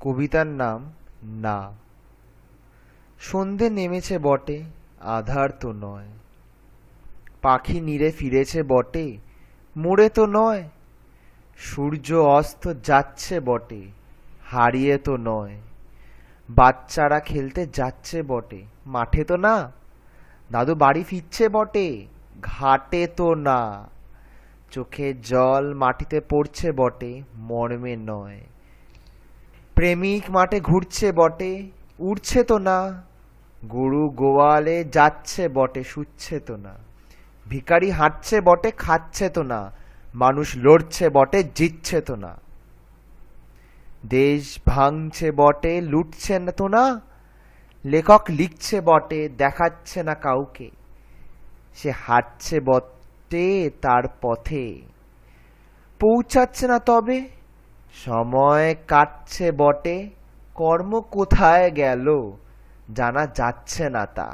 কবিতার নাম না। সন্ধে নেমেছে বটে, আধার তো নয়। পাখি নীড়ে ফিরেছে বটে, মোড়ে তো নয়। সূর্য অস্ত যাচ্ছে বটে, হারিয়ে তো নয়। বাচ্চারা খেলতে যাচ্ছে বটে, মাঠে তো না। দাদু বাড়ি ফিরছে বটে, ঘাটে তো না। চোখের জল মাটিতে পড়ছে বটে, মর্মে নয়। প্রেমিক মাঠে ঘুরছে বটে, উড়ছে তো না। গরু গোয়ালে যাচ্ছে বটে, শুচ্ছে তো না। ভিখারি হাঁটছে বটে, খাচ্ছে তো না। মানুষ লড়ছে বটে, জিতছে তো না। দেশ ভাঙছে বটে, লুটছে না তো না। লেখক লিখছে বটে, দেখাচ্ছে না কাউকে। সে হাঁটছে বটে তার পথে, পৌঁছাচ্ছে না তবে। সময় কাটছে বটে, কর্ম কোথায় গেল জানা যাচ্ছে না তা।